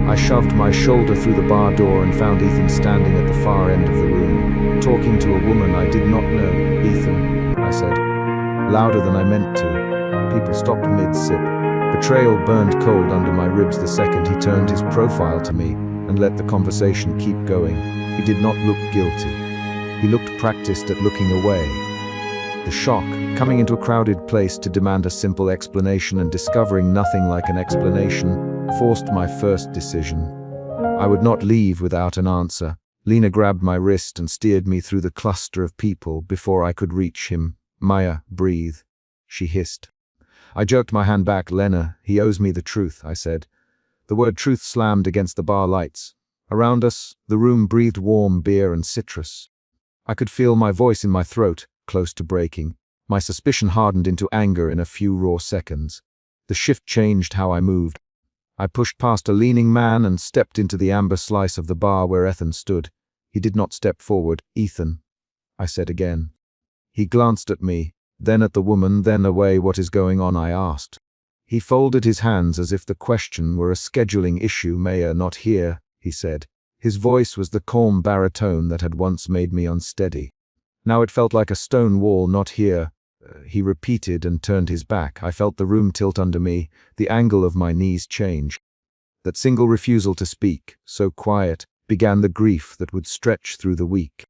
I shoved my shoulder through the bar door and found Ethan standing at the far end of the room, talking to a woman I did not know. "Ethan," I said, louder than I meant to. People stopped mid-sip. Betrayal burned cold under my ribs the second he turned his profile to me and let the conversation keep going. He did not look guilty. He looked practiced at looking away. The shock, coming into a crowded place to demand a simple explanation and discovering nothing like an explanation, forced my first decision. I would not leave without an answer. Lena grabbed my wrist and steered me through the cluster of people before I could reach him. "Maya, breathe," she hissed. I jerked my hand back. "Lena, he owes me the truth," I said. The word truth slammed against the bar lights. Around us, the room breathed warm beer and citrus. I could feel my voice in my throat, close to breaking. My suspicion hardened into anger in a few raw seconds. The shift changed how I moved. I pushed past a leaning man and stepped into the amber slice of the bar where Ethan stood. He did not step forward. "Ethan," I said again. He glanced at me, then at the woman, then away. "What is going on?" I asked. He folded his hands as if the question were a scheduling issue. "Maya not here," he said. His voice was the calm baritone that had once made me unsteady. Now it felt like a stone wall. "Not here," he repeated and turned his back. I felt the room tilt under me, the angle of my knees change. That single refusal to speak, so quiet, began the grief that would stretch through the week.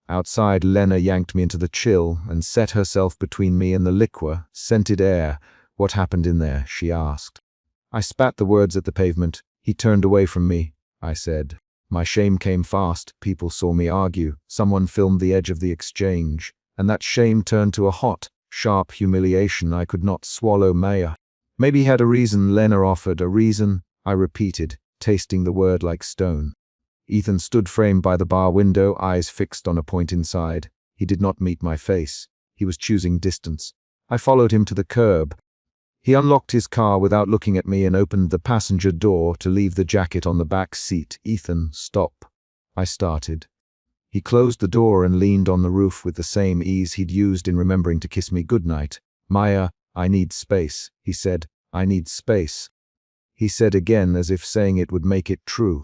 Outside, Lena yanked me into the chill and set herself between me and the liquor, scented air. "What happened in there?" she asked. I spat the words at the pavement. "He turned away from me," I said. My shame came fast. People saw me argue. Someone filmed the edge of the exchange. And that shame turned to a hot, sharp humiliation I could not swallow. "Maya." "Maybe he had a reason," Lena offered. "A reason?" I repeated, tasting the word like stone. Ethan stood framed by the bar window, eyes fixed on a point inside. He did not meet my face. He was choosing distance. I followed him to the curb. He unlocked his car without looking at me and opened the passenger door to leave the jacket on the back seat. "Ethan, stop," I started. He closed the door and leaned on the roof with the same ease he'd used in remembering to kiss me goodnight. "Maya, I need space," he said. "I need space." He said again as if saying it would make it true.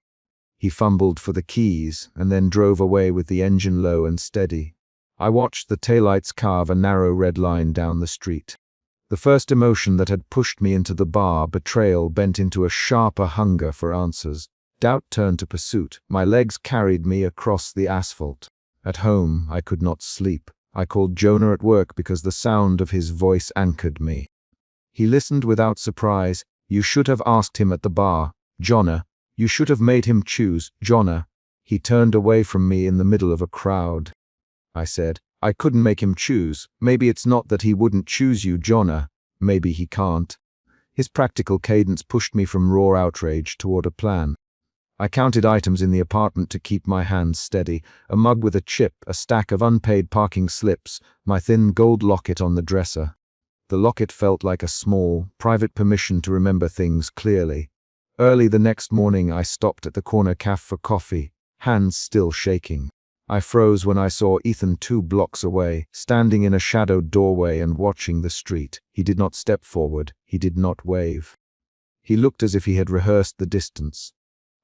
He fumbled for the keys and then drove away with the engine low and steady. I watched the taillights carve a narrow red line down the street. The first emotion that had pushed me into the bar, betrayal, bent into a sharper hunger for answers. Doubt turned to pursuit. My legs carried me across the asphalt. At home, I could not sleep. I called Jonah at work because the sound of his voice anchored me. He listened without surprise. "You should have asked him at the bar, Jonah. You should have made him choose, Jonah." He turned away from me in the middle of a crowd. I said, "I couldn't make him choose. Maybe it's not that he wouldn't choose you, Jonah. Maybe he can't." His practical cadence pushed me from raw outrage toward a plan. I counted items in the apartment to keep my hands steady. A mug with a chip, a stack of unpaid parking slips, my thin gold locket on the dresser. The locket felt like a small, private permission to remember things clearly. Early the next morning, I stopped at the corner cafe for coffee, hands still shaking. I froze when I saw Ethan 2 blocks away, standing in a shadowed doorway and watching the street. He did not step forward. He did not wave. He looked as if he had rehearsed the distance.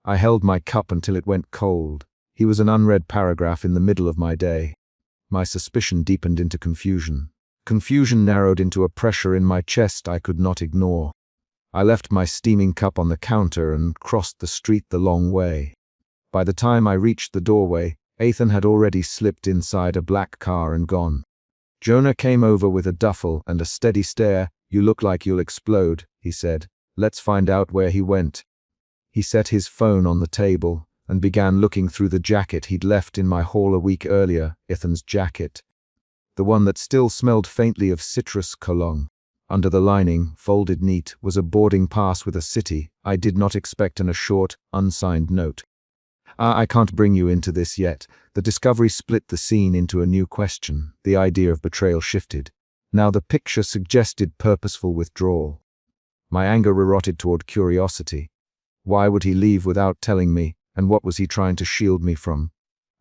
I held my cup until it went cold. He was an unread paragraph in the middle of my day. My suspicion deepened into confusion. Confusion narrowed into a pressure in my chest I could not ignore. I left my steaming cup on the counter and crossed the street the long way. By the time I reached the doorway, Ethan had already slipped inside a black car and gone. Jonah came over with a duffel and a steady stare. "You look like you'll explode," he said. "Let's find out where he went." He set his phone on the table and began looking through the jacket he'd left in my hall a week earlier, Ethan's jacket. The one that still smelled faintly of citrus cologne. Under the lining, folded neat, was a boarding pass with a city I did not expect and a short, unsigned note. "I can't bring you into this yet." The discovery split the scene into a new question. The idea of betrayal shifted. Now the picture suggested purposeful withdrawal. My anger reverted toward curiosity. Why would he leave without telling me, and what was he trying to shield me from?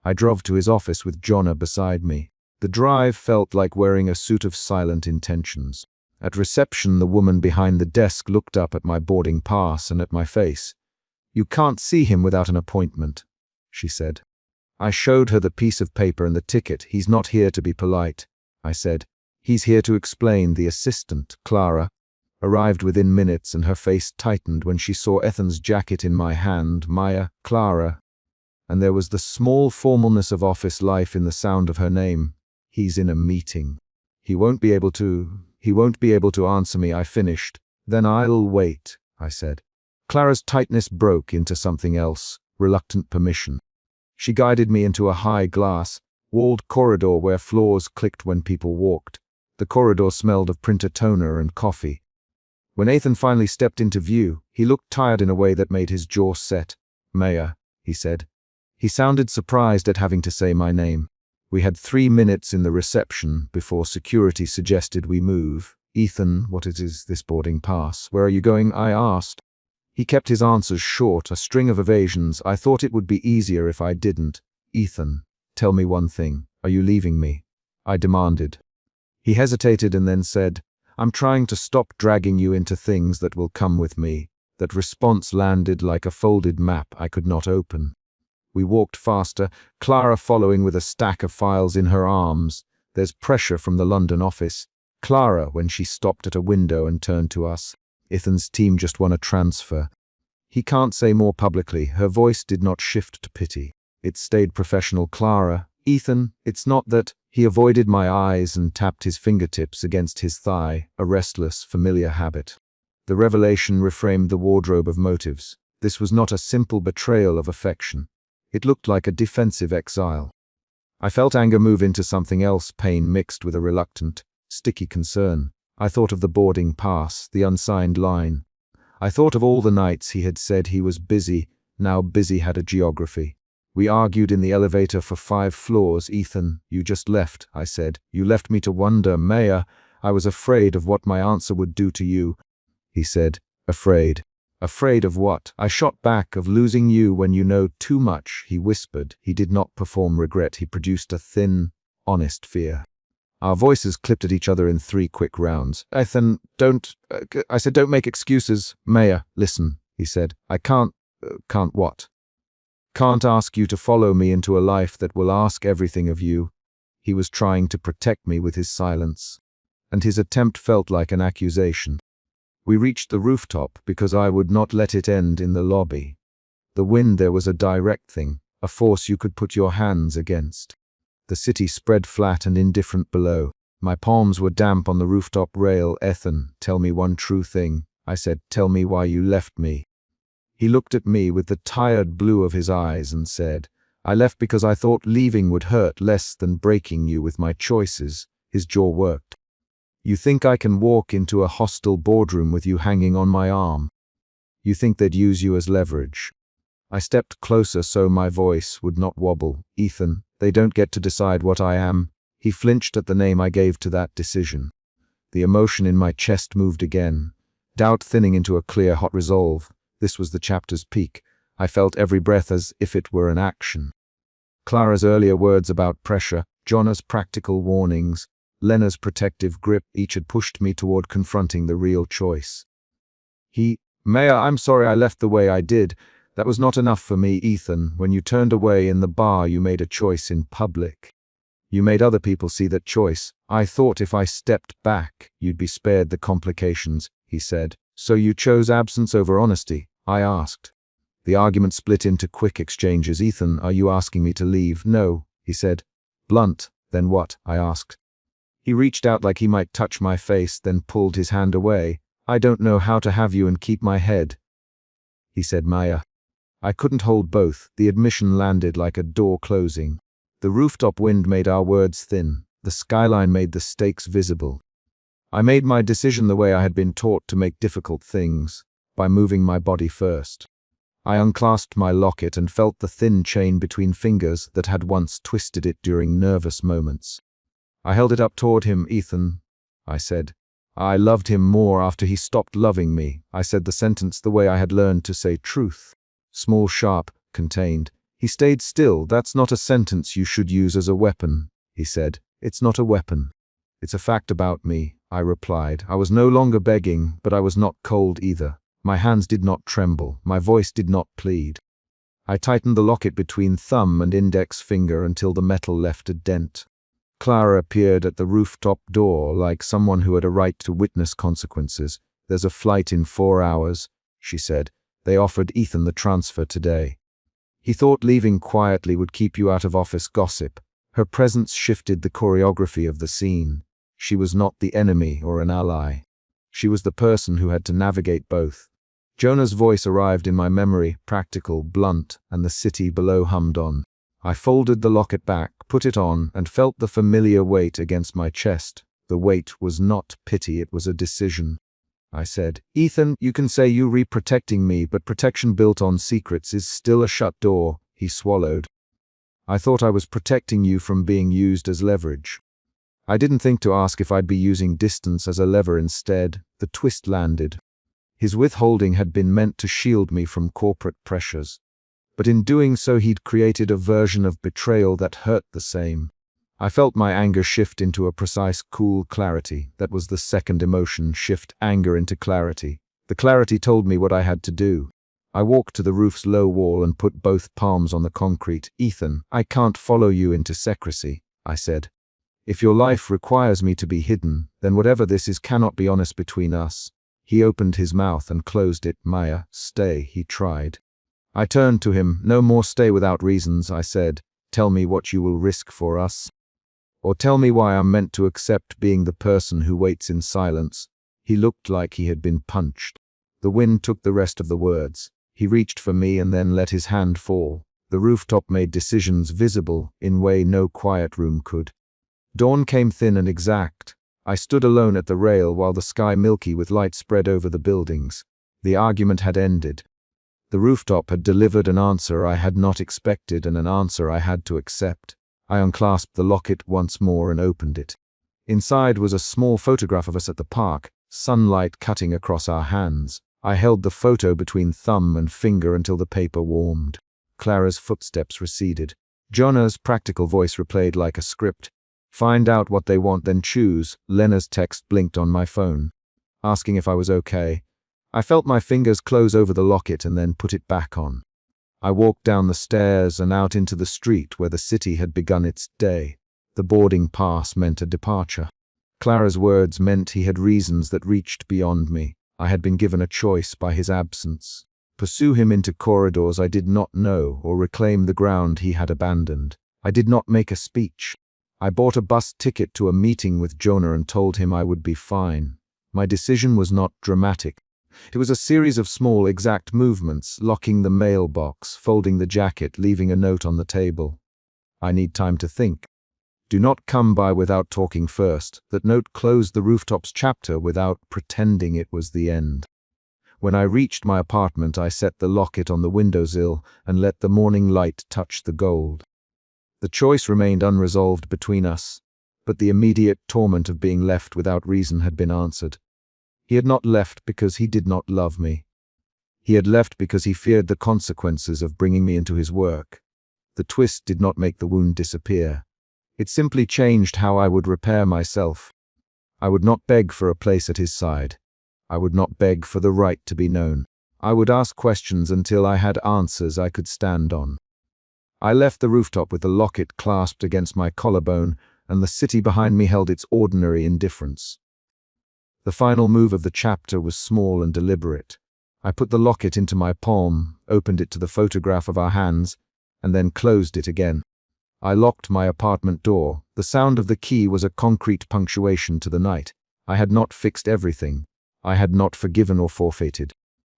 I drove to his office with Jonah beside me. The drive felt like wearing a suit of silent intentions. At reception, the woman behind the desk looked up at my boarding pass and at my face. You can't see him without an appointment, she said. I showed her the piece of paper and the ticket. He's not here to be polite, I said. He's here to explain. The assistant, Clara, arrived within minutes, and her face tightened when she saw Ethan's jacket in my hand. Maya, Clara. And there was the small formalness of office life in the sound of her name. He's in a meeting. He won't be able to answer me, I finished. Then I'll wait, I said. Clara's tightness broke into something else, reluctant permission. She guided me into a high glass, walled corridor where floors clicked when people walked. The corridor smelled of printer toner and coffee. When Ethan finally stepped into view, he looked tired in a way that made his jaw set. Maya, he said. He sounded surprised at having to say my name. We had 3 minutes in the reception before security suggested we move. Ethan, what is this boarding pass? Where are you going? I asked. He kept his answers short, a string of evasions. I thought it would be easier if I didn't. Ethan, tell me one thing. Are you leaving me? I demanded. He hesitated and then said, I'm trying to stop dragging you into things that will come with me. That response landed like a folded map I could not open. We walked faster, Clara following with a stack of files in her arms. There's pressure from the London office. Clara, when she stopped at a window and turned to us. Ethan's team just won a transfer. He can't say more publicly. Her voice did not shift to pity. It stayed professional. Clara, Ethan, it's not that. He avoided my eyes and tapped his fingertips against his thigh, a restless, familiar habit. The revelation reframed the wardrobe of motives. This was not a simple betrayal of affection. It looked like a defensive exile. I felt anger move into something else, pain mixed with a reluctant, sticky concern. I thought of the boarding pass, the unsigned line. I thought of all the nights he had said he was busy, now busy had a geography. We argued in the elevator for 5 floors. Ethan, you just left, I said. You left me to wonder. Maya, I was afraid of what my answer would do to you. He said, afraid. Afraid of what? I shot back. Of losing you when you know too much, he whispered. He did not perform regret. He produced a thin, honest fear. Our voices clipped at each other in 3 quick rounds. Ethan, I said, don't make excuses. Maya, listen, he said. I can't what? Can't ask you to follow me into a life that will ask everything of you. He was trying to protect me with his silence, and his attempt felt like an accusation. We reached the rooftop because I would not let it end in the lobby. The wind there was a direct thing, a force you could put your hands against. The city spread flat and indifferent below. My palms were damp on the rooftop rail. Ethan, tell me one true thing. I said, tell me why you left me. He looked at me with the tired blue of his eyes and said, I left because I thought leaving would hurt less than breaking you with my choices. His jaw worked. You think I can walk into a hostile boardroom with you hanging on my arm? You think they'd use you as leverage? I stepped closer so my voice would not wobble. Ethan, they don't get to decide what I am. He flinched at the name I gave to that decision. The emotion in my chest moved again, doubt thinning into a clear, hot resolve. This was the chapter's peak. I felt every breath as if it were an action. Clara's earlier words about pressure, Jonna's practical warnings, Lena's protective grip, each had pushed me toward confronting the real choice. Maya, I'm sorry I left the way I did. That was not enough for me, Ethan. When you turned away in the bar, you made a choice in public. You made other people see that choice. I thought if I stepped back, you'd be spared the complications, he said. So you chose absence over honesty? I asked. The argument split into quick exchanges. Ethan, are you asking me to leave? No, he said. Blunt. Then what? I asked. He reached out like he might touch my face, then pulled his hand away. I don't know how to have you and keep my head, he said. Maya. I couldn't hold both. The admission landed like a door closing. The rooftop wind made our words thin. The skyline made the stakes visible. I made my decision the way I had been taught to make difficult things, by moving my body first. I unclasped my locket and felt the thin chain between fingers that had once twisted it during nervous moments. I held it up toward him. Ethan, I said. I loved him more after he stopped loving me. I said the sentence the way I had learned to say truth. Small, sharp, contained. He stayed still. That's not a sentence you should use as a weapon, he said. It's not a weapon. It's a fact about me, I replied. I was no longer begging, but I was not cold either. My hands did not tremble, my voice did not plead. I tightened the locket between thumb and index finger until the metal left a dent. Clara appeared at the rooftop door like someone who had a right to witness consequences. "There's a flight in 4 hours," she said. "They offered Ethan the transfer today. He thought leaving quietly would keep you out of office gossip." Her presence shifted the choreography of the scene. She was not the enemy or an ally. She was the person who had to navigate both. Jonah's voice arrived in my memory, practical, blunt, and the city below hummed on. I folded the locket back, put it on, and felt the familiar weight against my chest. The weight was not pity, it was a decision. I said, "Ethan, you can say you re-protecting me, but protection built on secrets is still a shut door." He swallowed. "I thought I was protecting you from being used as leverage." I didn't think to ask if I'd be using distance as a lever instead. The twist landed. His withholding had been meant to shield me from corporate pressures. But in doing so he'd created a version of betrayal that hurt the same. I felt my anger shift into a precise, cool clarity. That was the second emotion, shift anger into clarity. The clarity told me what I had to do. I walked to the roof's low wall and put both palms on the concrete. "Ethan, I can't follow you into secrecy," I said. "If your life requires me to be hidden, then whatever this is cannot be honest between us." He opened his mouth and closed it. "Maya, stay," he tried. I turned to him. "No more stay without reasons," I said. "Tell me what you will risk for us. Or tell me why I'm meant to accept being the person who waits in silence." He looked like he had been punched. The wind took the rest of the words. He reached for me and then let his hand fall. The rooftop made decisions visible in way no quiet room could. Dawn came thin and exact. I stood alone at the rail while the sky milky with light spread over the buildings. The argument had ended. The rooftop had delivered an answer I had not expected and an answer I had to accept. I unclasped the locket once more and opened it. Inside was a small photograph of us at the park, sunlight cutting across our hands. I held the photo between thumb and finger until the paper warmed. Clara's footsteps receded. Jonah's practical voice replayed like a script. "Find out what they want, then choose." Lena's text blinked on my phone, asking if I was okay. I felt my fingers close over the locket and then put it back on. I walked down the stairs and out into the street where the city had begun its day. The boarding pass meant a departure. Clara's words meant he had reasons that reached beyond me. I had been given a choice by his absence. Pursue him into corridors I did not know or reclaim the ground he had abandoned. I did not make a speech. I bought a bus ticket to a meeting with Jonah and told him I would be fine. My decision was not dramatic. It was a series of small, exact movements, locking the mailbox, folding the jacket, leaving a note on the table. "I need time to think. Do not come by without talking first." That note closed the rooftops chapter without pretending it was the end. When I reached my apartment, I set the locket on the windowsill and let the morning light touch the gold. The choice remained unresolved between us, but the immediate torment of being left without reason had been answered. He had not left because he did not love me. He had left because he feared the consequences of bringing me into his work. The twist did not make the wound disappear. It simply changed how I would repair myself. I would not beg for a place at his side. I would not beg for the right to be known. I would ask questions until I had answers I could stand on. I left the rooftop with the locket clasped against my collarbone, and the city behind me held its ordinary indifference. The final move of the chapter was small and deliberate. I put the locket into my palm, opened it to the photograph of our hands, and then closed it again. I locked my apartment door. The sound of the key was a concrete punctuation to the night. I had not fixed everything. I had not forgiven or forfeited.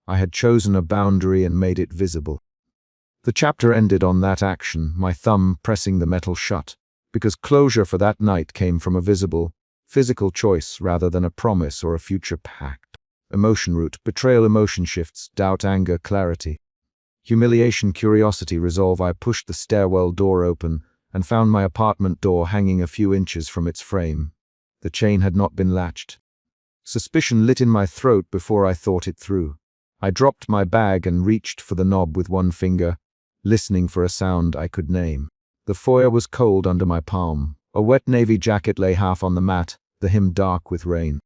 I had chosen a boundary and made it visible. The chapter ended on that action, my thumb pressing the metal shut, because closure for that night came from a visible, physical choice rather than a promise or a future pact. Emotion root, betrayal, emotion shifts, doubt, anger, clarity. Humiliation, curiosity, resolve. I pushed the stairwell door open and found my apartment door hanging a few inches from its frame. The chain had not been latched. Suspicion lit in my throat before I thought it through. I dropped my bag and reached for the knob with one finger, listening for a sound I could name. The foyer was cold under my palm. A wet navy jacket lay half on the mat, the hem dark with rain.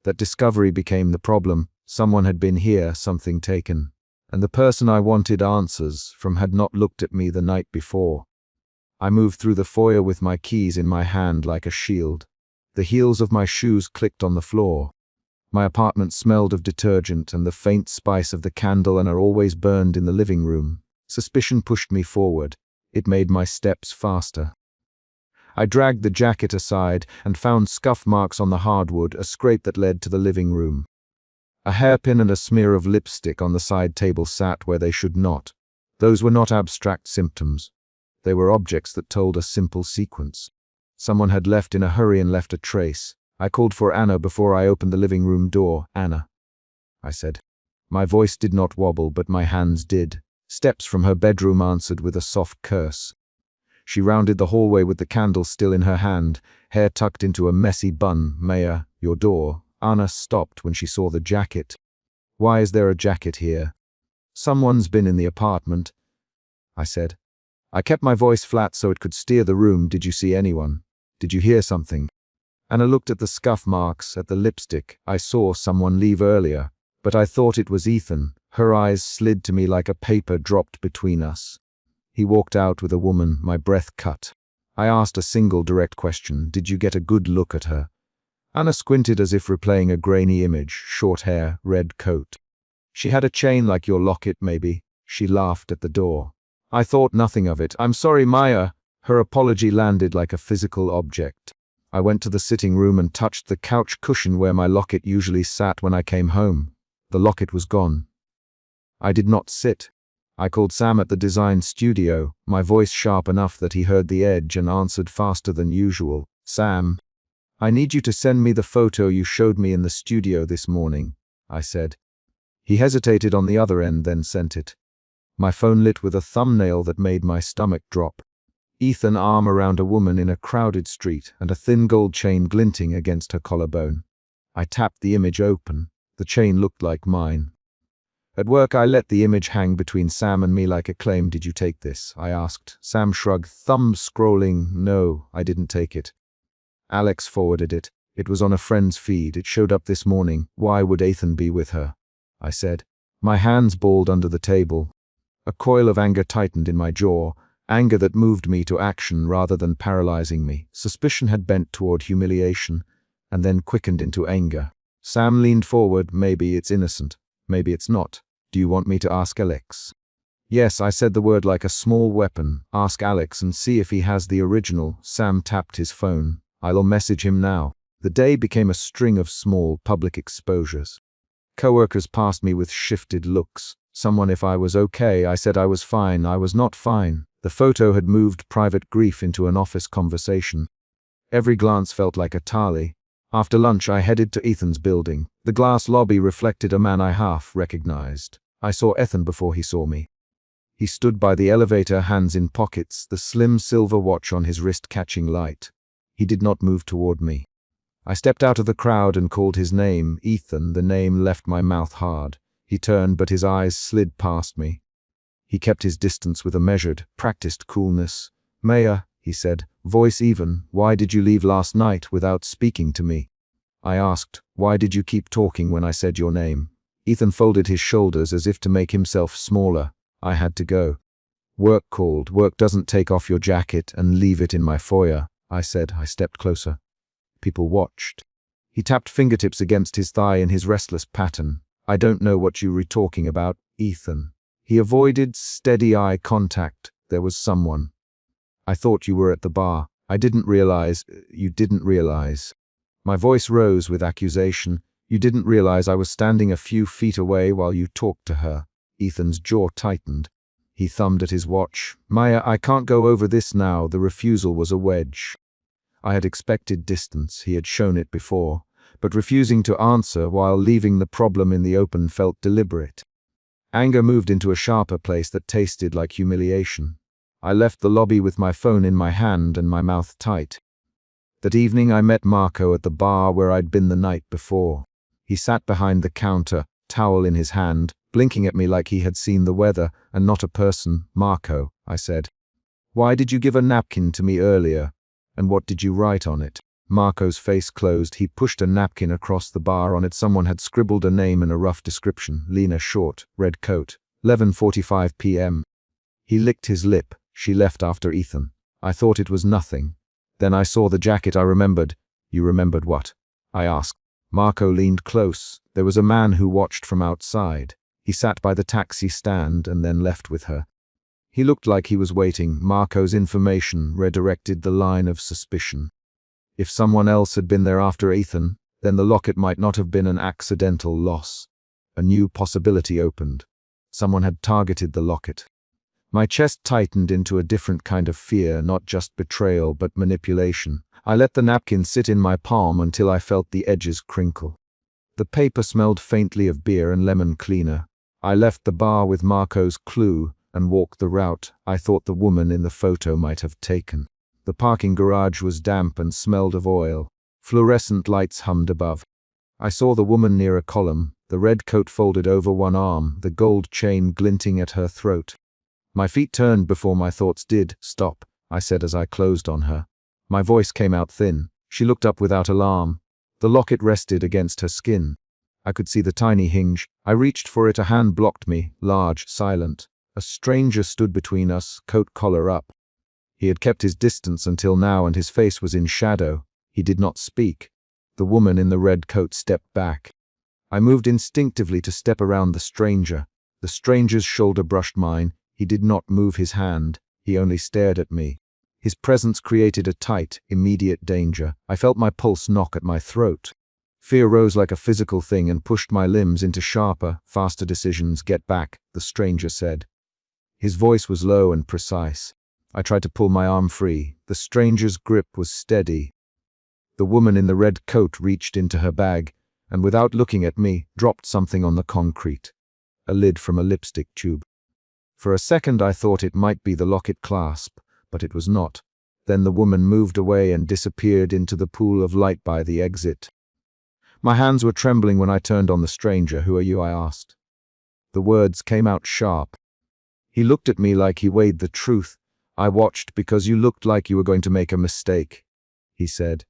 That discovery became the problem. Someone had been here, something taken, and the person I wanted answers from had not looked at me the night before. I moved through the foyer with my keys in my hand like a shield. The heels of my shoes clicked on the floor. My apartment smelled of detergent and the faint spice of the candle and are always burned in the living room. Suspicion pushed me forward. It made my steps faster. I dragged the jacket aside and found scuff marks on the hardwood, a scrape that led to the living room. A hairpin and a smear of lipstick on the side table sat where they should not. Those were not abstract symptoms. They were objects that told a simple sequence. Someone had left in a hurry and left a trace. I called for Anna before I opened the living room door. "Anna," I said. My voice did not wobble, but my hands did. Steps from her bedroom answered with a soft curse. She rounded the hallway with the candle still in her hand, hair tucked into a messy bun. "Maya, your door." Anna stopped when she saw the jacket. "Why is there a jacket here?" "Someone's been in the apartment," I said. I kept my voice flat so it could steer the room. "Did you see anyone? Did you hear something?" Anna looked at the scuff marks, at the lipstick. "I saw someone leave earlier, but I thought it was Ethan." Her eyes slid to me like a paper dropped between us. "He walked out with a woman." My breath cut. I asked a single direct question. "Did you get a good look at her?" Anna squinted as if replaying a grainy image. "Short hair, red coat. She had a chain like your locket, maybe." She laughed at the door. I thought nothing of it. "I'm sorry, Maya." Her apology landed like a physical object. I went to the sitting room and touched the couch cushion where my locket usually sat when I came home. The locket was gone. I did not sit. I called Sam at the design studio, my voice sharp enough that he heard the edge and answered faster than usual. "Sam, I need you to send me the photo you showed me in the studio this morning," I said. He hesitated on the other end, then sent it. My phone lit with a thumbnail that made my stomach drop. Ethan, arm around a woman in a crowded street and a thin gold chain glinting against her collarbone. I tapped the image open. The chain looked like mine. At work, I let the image hang between Sam and me like a claim. "Did you take this?" I asked. Sam shrugged, thumb scrolling. "No, I didn't take it. Alex forwarded it. It was on a friend's feed. It showed up this morning." "Why would Ethan be with her?" I said. My hands balled under the table. A coil of anger tightened in my jaw, anger that moved me to action rather than paralyzing me. Suspicion had bent toward humiliation, and then quickened into anger. Sam leaned forward. "Maybe it's innocent. Maybe it's not. Do you want me to ask Alex?" "Yes," I said the word like a small weapon. "Ask Alex and see if he has the original." Sam tapped his phone. "I'll message him now." The day became a string of small public exposures. Coworkers passed me with shifted looks. Someone if I was okay. I said I was fine. I was not fine. The photo had moved private grief into an office conversation. Every glance felt like a tally. After lunch, I headed to Ethan's building. The glass lobby reflected a man I half recognized. I saw Ethan before he saw me. He stood by the elevator, hands in pockets, the slim silver watch on his wrist catching light. He did not move toward me. I stepped out of the crowd and called his name. Ethan. The name left my mouth hard. He turned, but his eyes slid past me. He kept his distance with a measured, practiced coolness. "Maya," he said, voice even, "why did you leave last night without speaking to me?" I asked, "Why did you keep talking when I said your name?" Ethan folded his shoulders as if to make himself smaller. "I had to go. Work called." "Work doesn't take off your jacket and leave it in my foyer," I said. I stepped closer. People watched. He tapped fingertips against his thigh in his restless pattern. "I don't know what you were talking about, Ethan." He avoided steady eye contact. "There was someone. I thought you were at the bar. I didn't realize." "You didn't realize." My voice rose with accusation. "You didn't realize I was standing a few feet away while you talked to her." Ethan's jaw tightened. He thumbed at his watch. "Maya, I can't go over this now." The refusal was a wedge. I had expected distance. He had shown it before. But refusing to answer while leaving the problem in the open felt deliberate. Anger moved into a sharper place that tasted like humiliation. I left the lobby with my phone in my hand and my mouth tight. That evening I met Marco at the bar where I'd been the night before. He sat behind the counter, towel in his hand, blinking at me like he had seen the weather and not a person. "Marco," I said, "why did you give a napkin to me earlier? And what did you write on it?" Marco's face closed. He pushed a napkin across the bar. On it someone had scribbled a name and a rough description. Lena Short, red coat, 11:45 p.m. He licked his lip. She left after Ethan. I thought it was nothing. Then I saw the jacket. I remembered. You remembered what? I asked. Marco leaned close. There was a man who watched from outside. He sat by the taxi stand and then left with her. He looked like he was waiting. Marco's information redirected the line of suspicion. If someone else had been there after Ethan, then the locket might not have been an accidental loss. A new possibility opened. Someone had targeted the locket. My chest tightened into a different kind of fear, not just betrayal, but manipulation. I let the napkin sit in my palm until I felt the edges crinkle. The paper smelled faintly of beer and lemon cleaner. I left the bar with Marco's clue and walked the route I thought the woman in the photo might have taken. The parking garage was damp and smelled of oil. Fluorescent lights hummed above. I saw the woman near a column, the red coat folded over one arm, the gold chain glinting at her throat. My feet turned before my thoughts did. Stop, I said as I closed on her. My voice came out thin. She looked up without alarm. The locket rested against her skin. I could see the tiny hinge. I reached for it. A hand blocked me, large, silent. A stranger stood between us, coat collar up. He had kept his distance until now, and his face was in shadow. He did not speak. The woman in the red coat stepped back. I moved instinctively to step around the stranger. The stranger's shoulder brushed mine. He did not move his hand. He only stared at me. His presence created a tight, immediate danger. I felt my pulse knock at my throat. Fear rose like a physical thing and pushed my limbs into sharper, faster decisions. Get back, the stranger said. His voice was low and precise. I tried to pull my arm free. The stranger's grip was steady. The woman in the red coat reached into her bag and, without looking at me, dropped something on the concrete. A lid from a lipstick tube. For a second I thought it might be the locket clasp, but it was not. Then the woman moved away and disappeared into the pool of light by the exit. My hands were trembling when I turned on the stranger. Who are you? I asked. The words came out sharp. He looked at me like he weighed the truth. I watched because you looked like you were going to make a mistake, he said.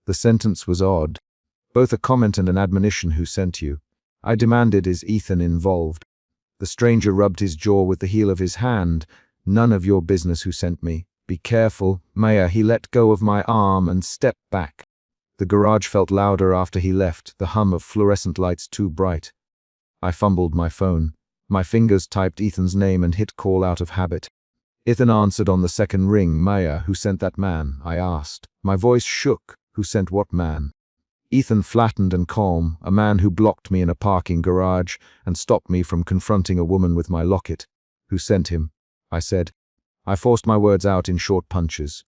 The sentence was odd. Both a comment and an admonition. Who sent you? I demanded. Is Ethan involved? The stranger rubbed his jaw with the heel of his hand. None of your business who sent me. Be careful, Maya. He let go of my arm and stepped back. The garage felt louder after he left, the hum of fluorescent lights too bright. I fumbled my phone. My fingers typed Ethan's name and hit call out of habit. Ethan answered on the second ring. Maya, who sent that man? I asked. My voice shook. Who sent what man? Ethan, flattened and calm, a man who blocked me in a parking garage and stopped me from confronting a woman with my locket. Who sent him? I said. I forced my words out in short punches.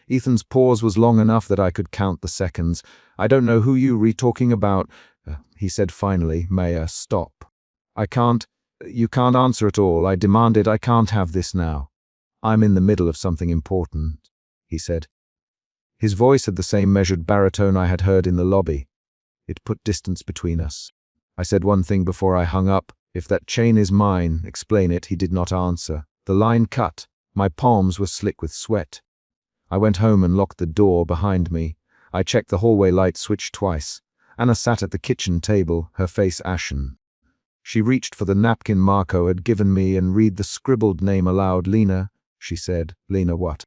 Ethan's pause was long enough that I could count the seconds. I don't know who you talking about, he said finally. Maya, stop. You can't answer at all. I demanded. I can't have this now. I'm in the middle of something important, he said. His voice had the same measured baritone I had heard in the lobby. It put distance between us. I said one thing before I hung up. If that chain is mine, explain it. He did not answer. The line cut. My palms were slick with sweat. I went home and locked the door behind me. I checked the hallway light switch twice. Anna sat at the kitchen table, her face ashen. She reached for the napkin Marco had given me and read the scribbled name aloud. Lena, she said. Lena what?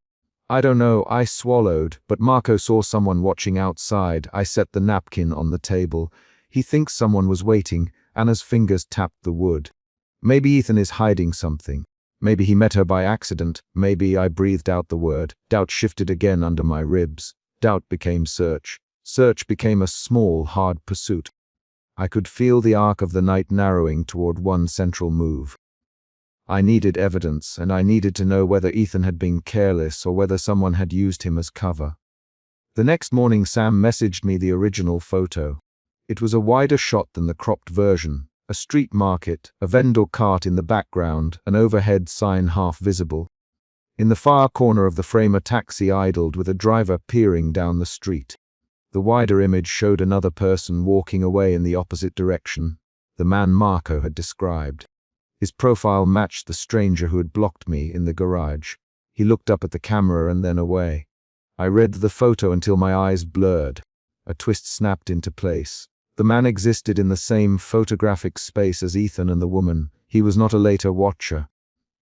I don't know. I swallowed, but Marco saw someone watching outside. I set the napkin on the table. He thinks someone was waiting. Anna's fingers tapped the wood. Maybe Ethan is hiding something. Maybe he met her by accident. Maybe. I breathed out the word. Doubt shifted again under my ribs. Doubt became search. Search became a small, hard pursuit. I could feel the arc of the night narrowing toward one central move. I needed evidence, and I needed to know whether Ethan had been careless or whether someone had used him as cover. The next morning Sam messaged me the original photo. It was a wider shot than the cropped version. A street market, a vendor cart in the background, an overhead sign half visible. In the far corner of the frame a taxi idled with a driver peering down the street. The wider image showed another person walking away in the opposite direction, the man Marco had described. His profile matched the stranger who had blocked me in the garage. He looked up at the camera and then away. I read the photo until my eyes blurred. A twist snapped into place. The man existed in the same photographic space as Ethan and the woman. He was not a later watcher.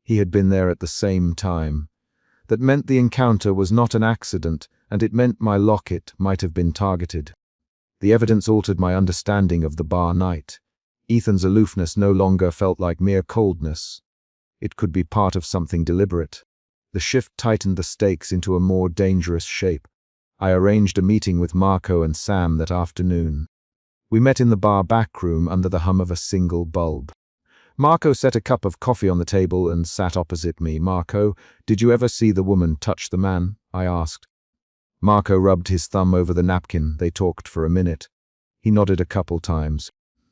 He had been there at the same time. That meant the encounter was not an accident, and it meant my locket might have been targeted. The evidence altered my understanding of the bar night. Ethan's aloofness no longer felt like mere coldness. It could be part of something deliberate. The shift tightened the stakes into a more dangerous shape. I arranged a meeting with Marco and Sam that afternoon. We met in the bar back room under the hum of a single bulb. Marco set a cup of coffee on the table and sat opposite me. "Marco, did you ever see the woman touch the man?" I asked. Marco rubbed his thumb over the napkin. They talked for a minute. He nodded a couple times.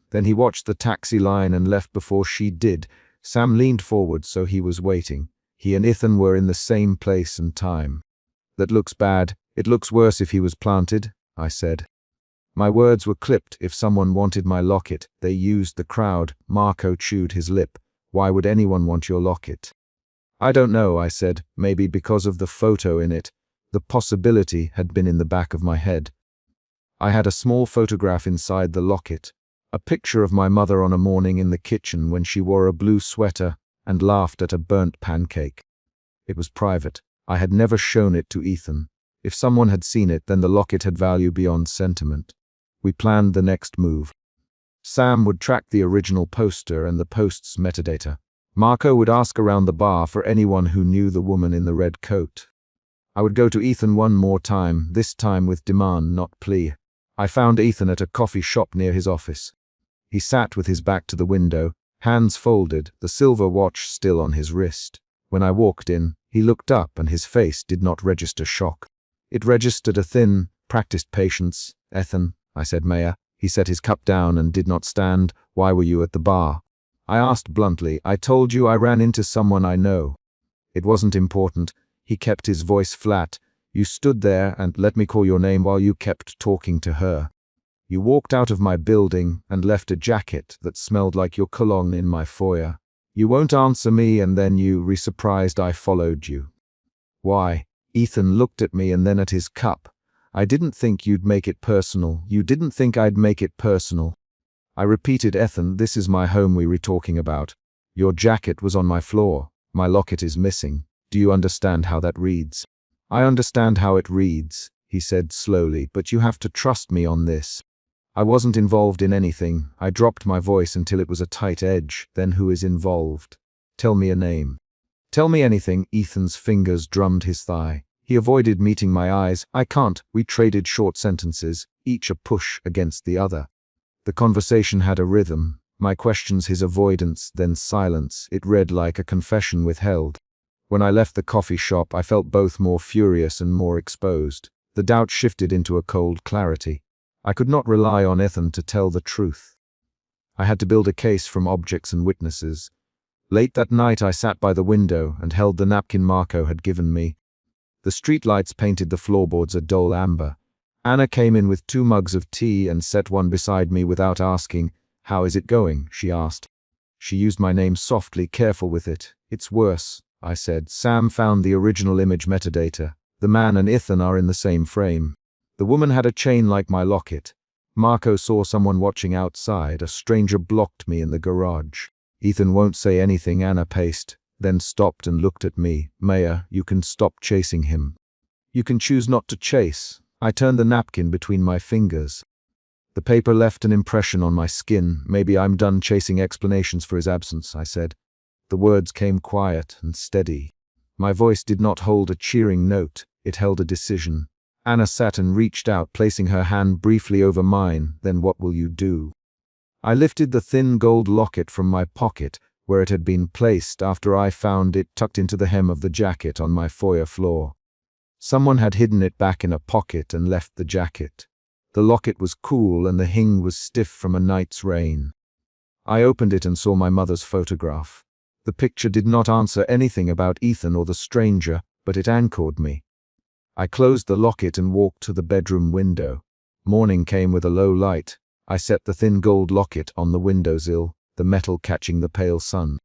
Then he watched the taxi line and left before she did. Sam leaned forward, so he was waiting. He and Ethan were in the same place and time. "That looks bad. It looks worse if he was planted," I said. My words were clipped. If someone wanted my locket, they used the crowd. Marco chewed his lip. "Why would anyone want your locket?" "I don't know," I said. "Maybe because of the photo in it." The possibility had been in the back of my head. I had a small photograph inside the locket. A picture of my mother on a morning in the kitchen when she wore a blue sweater and laughed at a burnt pancake. It was private. I had never shown it to Ethan. If someone had seen it, then the locket had value beyond sentiment. We planned the next move. Sam would track the original poster and the post's metadata. Marco would ask around the bar for anyone who knew the woman in the red coat. I would go to Ethan one more time, this time with demand, not plea. I found Ethan at a coffee shop near his office. He sat with his back to the window, hands folded, the silver watch still on his wrist. When I walked in, he looked up and his face did not register shock. It registered a thin, practiced patience. "Ethan," I said, "Mayor." He set his cup down and did not stand. "Why were you at the bar?" I asked bluntly. "I told you I ran into someone I know." "It wasn't important." He kept his voice flat. "You stood there and let me call your name while you kept talking to her. You walked out of my building and left a jacket that smelled like your cologne in my foyer. You won't answer me and then you were surprised I followed you." "Why?" Ethan looked at me and then at his cup. "I didn't think you'd make it personal. You didn't think I'd make it personal." I repeated, "Ethan, this is my home we were talking about. Your jacket was on my floor. My locket is missing. Do you understand how that reads?" "I understand how it reads," he said slowly, "but you have to trust me on this. I wasn't involved in anything." I dropped my voice until it was a tight edge. "Then who is involved? Tell me a name." "Tell me anything." Ethan's fingers drummed his thigh. He avoided meeting my eyes. "I can't." We traded short sentences, each a push against the other. The conversation had a rhythm. My questions, his avoidance, then silence. It read like a confession withheld. When I left the coffee shop, I felt both more furious and more exposed. The doubt shifted into a cold clarity. I could not rely on Ethan to tell the truth. I had to build a case from objects and witnesses. Late that night, I sat by the window and held the napkin Marco had given me. The streetlights painted the floorboards a dull amber. Anna came in with 2 mugs of tea and set one beside me without asking. "How is it going?" she asked. She used my name softly, careful with it. "It's worse," I said. "Sam found the original image metadata. The man and Ethan are in the same frame. The woman had a chain like my locket. Marco saw someone watching outside. A stranger blocked me in the garage." "Ethan won't say anything," Anna paced, then stopped and looked at me. "Mayor, you can stop chasing him. You can choose not to chase." I turned the napkin between my fingers. The paper left an impression on my skin. "Maybe I'm done chasing explanations for his absence," I said. The words came quiet and steady. My voice did not hold a cheering note. It held a decision. Anna sat and reached out, placing her hand briefly over mine. "Then what will you do?" I lifted the thin gold locket from my pocket, where it had been placed after I found it tucked into the hem of the jacket on my foyer floor. Someone had hidden it back in a pocket and left the jacket. The locket was cool and the hinge was stiff from a night's rain. I opened it and saw my mother's photograph. The picture did not answer anything about Ethan or the stranger, but it anchored me. I closed the locket and walked to the bedroom window. Morning came with a low light. I set the thin gold locket on the windowsill, the metal catching the pale sun.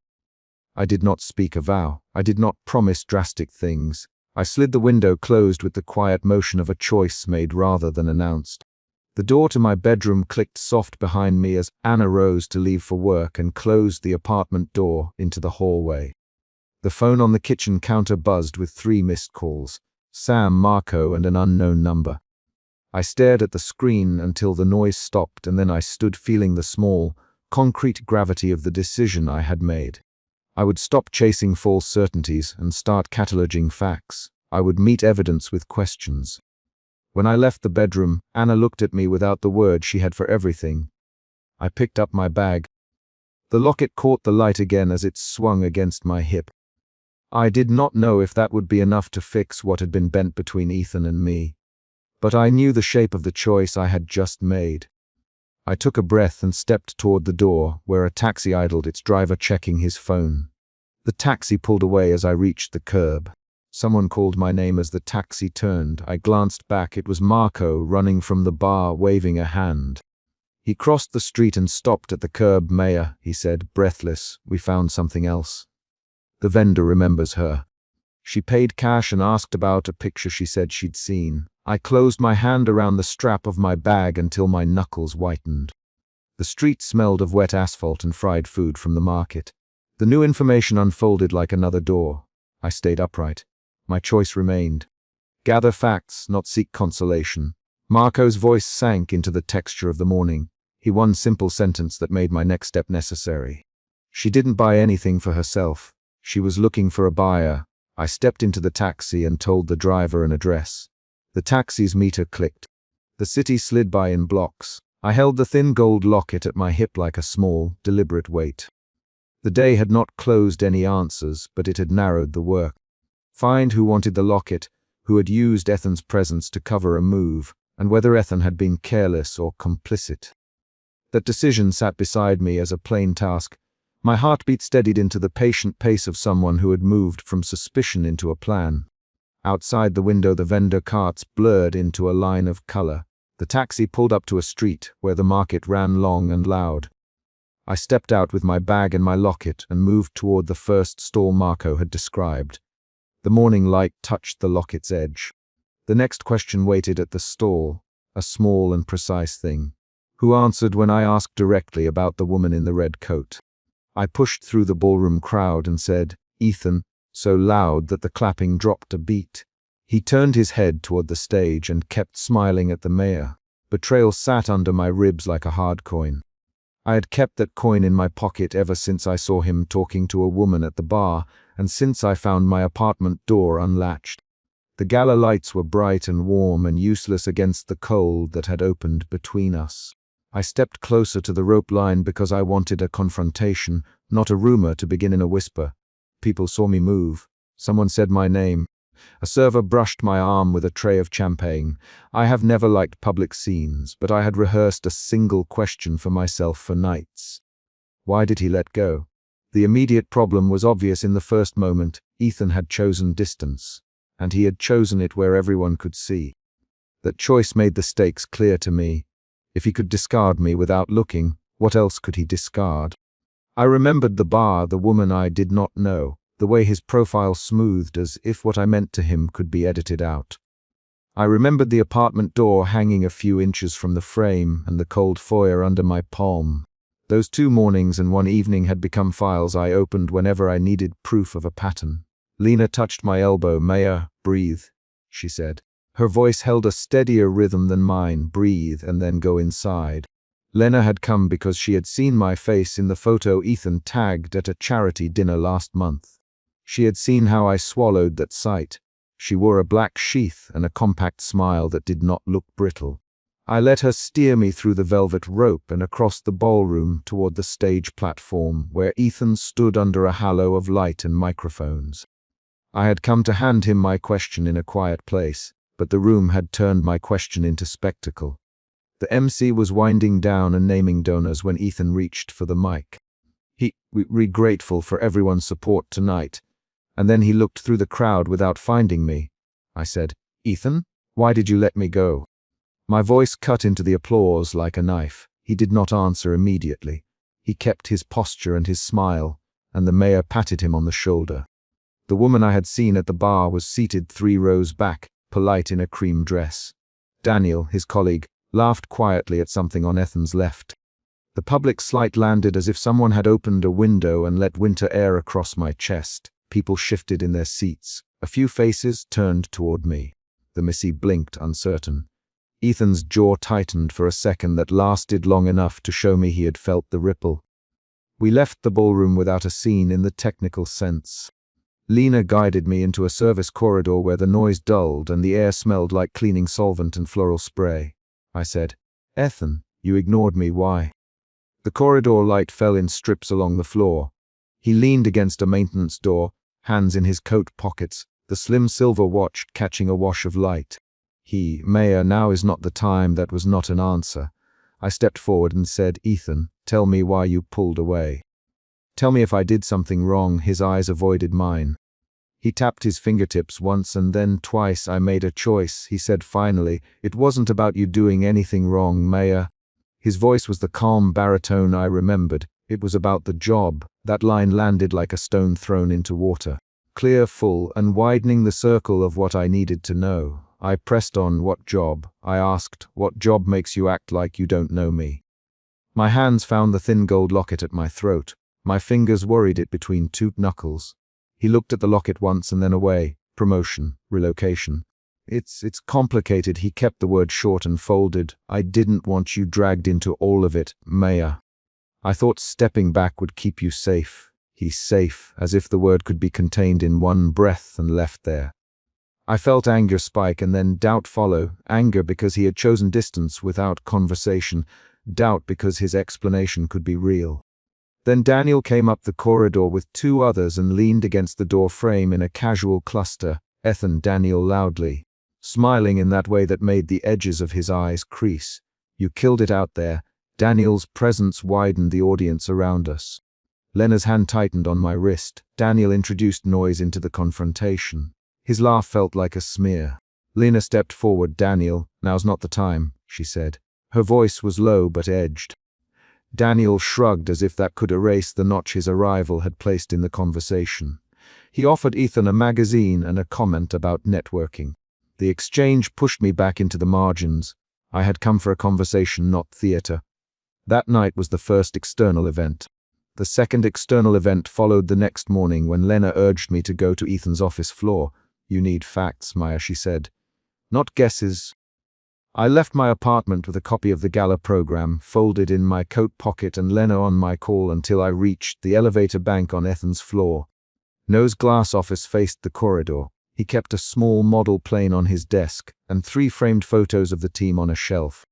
I did not speak a vow. I did not promise drastic things. I slid the window closed with the quiet motion of a choice made rather than announced. The door to my bedroom clicked soft behind me as Anna rose to leave for work and closed the apartment door into the hallway. The phone on the kitchen counter buzzed with 3 missed calls: Sam, Marco, and an unknown number. I stared at the screen until the noise stopped, and then I stood feeling the small, concrete gravity of the decision I had made. I would stop chasing false certainties and start cataloging facts. I would meet evidence with questions. When I left the bedroom, Anna looked at me without the word she had for everything. I picked up my bag. The locket caught the light again as it swung against my hip. I did not know if that would be enough to fix what had been bent between Ethan and me. But I knew the shape of the choice I had just made. I took a breath and stepped toward the door, where a taxi idled, its driver checking his phone. The taxi pulled away as I reached the curb. Someone called my name as the taxi turned. I glanced back. It was Marco, running from the bar, waving a hand. He crossed the street and stopped at the curb. "Maya," he said, breathless, "we found something else." The vendor remembers her. She paid cash and asked about a picture she said she'd seen. I closed my hand around the strap of my bag until my knuckles whitened. The street smelled of wet asphalt and fried food from the market. The new information unfolded like another door. I stayed upright. My choice remained. Gather facts, not seek consolation. Marco's voice sank into the texture of the morning. He one simple sentence that made my next step necessary. She didn't buy anything for herself. She was looking for a buyer. I stepped into the taxi and told the driver an address. The taxi's meter clicked. The city slid by in blocks. I held the thin gold locket at my hip like a small, deliberate weight. The day had not closed any answers, but it had narrowed the work. Find who wanted the locket, who had used Ethan's presence to cover a move, and whether Ethan had been careless or complicit. That decision sat beside me as a plain task. My heartbeat steadied into the patient pace of someone who had moved from suspicion into a plan. Outside the window, the vendor carts blurred into a line of color. The taxi pulled up to a street where the market ran long and loud. I stepped out with my bag and my locket and moved toward the first stall Marco had described. The morning light touched the locket's edge. The next question waited at the stall, a small and precise thing. Who answered when I asked directly about the woman in the red coat? I pushed through the ballroom crowd and said, "Ethan," so loud that the clapping dropped a beat. He turned his head toward the stage and kept smiling at the mayor. Betrayal sat under my ribs like a hard coin. I had kept that coin in my pocket ever since I saw him talking to a woman at the bar, and since I found my apartment door unlatched. The gala lights were bright and warm and useless against the cold that had opened between us. I stepped closer to the rope line because I wanted a confrontation, not a rumor to begin in a whisper. People saw me move. Someone said my name. A server brushed my arm with a tray of champagne. I have never liked public scenes, but I had rehearsed a single question for myself for nights. Why did he let go? The immediate problem was obvious in the first moment. Ethan had chosen distance, and he had chosen it where everyone could see. That choice made the stakes clear to me. If he could discard me without looking, what else could he discard? I remembered the bar, the woman I did not know, the way his profile smoothed as if what I meant to him could be edited out. I remembered the apartment door hanging a few inches from the frame and the cold foyer under my palm. Those 2 mornings and 1 evening had become files I opened whenever I needed proof of a pattern. Lena touched my elbow. "Maya, breathe," she said. Her voice held a steadier rhythm than mine. "Breathe and then go inside." Lena had come because she had seen my face in the photo Ethan tagged at a charity dinner last month. She had seen how I swallowed that sight. She wore a black sheath and a compact smile that did not look brittle. I let her steer me through the velvet rope and across the ballroom toward the stage platform where Ethan stood under a halo of light and microphones. I had come to hand him my question in a quiet place, but the room had turned my question into spectacle. The MC was winding down and naming donors when Ethan reached for the mic. "We're grateful for everyone's support tonight." And then he looked through the crowd without finding me. I said, "Ethan, why did you let me go?" My voice cut into the applause like a knife. He did not answer immediately. He kept his posture and his smile, and the mayor patted him on the shoulder. The woman I had seen at the bar was seated 3 rows back, polite in a cream dress. Daniel, his colleague, laughed quietly at something on Ethan's left. The public slight landed as if someone had opened a window and let winter air across my chest. People shifted in their seats. A few faces turned toward me. The Missy blinked, uncertain. Ethan's jaw tightened for a second that lasted long enough to show me he had felt the ripple. We left the ballroom without a scene in the technical sense. Lena guided me into a service corridor where the noise dulled and the air smelled like cleaning solvent and floral spray. I said, "Ethan, you ignored me, why?" The corridor light fell in strips along the floor. He leaned against a maintenance door, hands in his coat pockets, the slim silver watch catching a wash of light. "Mayor, now is not the time." That was not an answer. I stepped forward and said, "Ethan, tell me why you pulled away. Tell me if I did something wrong." His eyes avoided mine. He tapped his fingertips once and then twice. "I made a choice," he said finally. "It wasn't about you doing anything wrong, Mayor." His voice was the calm baritone I remembered. It was about the job. That line landed like a stone thrown into water. Clear, full, and widening the circle of what I needed to know. I pressed on. "What job?" I asked. "What job makes you act like you don't know me?" My hands found the thin gold locket at my throat. My fingers worried it between 2 knuckles. He looked at the locket once and then away. "Promotion, relocation." It's complicated." He kept the word short and folded. "I didn't want you dragged into all of it, Mayor. I thought stepping back would keep you safe." He's safe, as if the word could be contained in one breath and left there. I felt anger spike and then doubt follow. Anger because he had chosen distance without conversation. Doubt because his explanation could be real. Then Daniel came up the corridor with 2 others and leaned against the door frame in a casual cluster. "Ethan," Daniel loudly, smiling in that way that made the edges of his eyes crease. "You killed it out there." Daniel's presence widened the audience around us. Lena's hand tightened on my wrist. Daniel introduced noise into the confrontation. His laugh felt like a smear. Lena stepped forward. "Daniel, now's not the time," she said. Her voice was low but edged. Daniel shrugged as if that could erase the notch his arrival had placed in the conversation. He offered Ethan a magazine and a comment about networking. The exchange pushed me back into the margins. I had come for a conversation, not theater. That night was the first external event. The second external event followed the next morning when Lena urged me to go to Ethan's office floor. "You need facts, Maya," she said. "Not guesses." I left my apartment with a copy of the gala program folded in my coat pocket and Lena on my call until I reached the elevator bank on Ethan's floor. No's glass office faced the corridor. He kept a small model plane on his desk and 3 framed photos of the team on a shelf.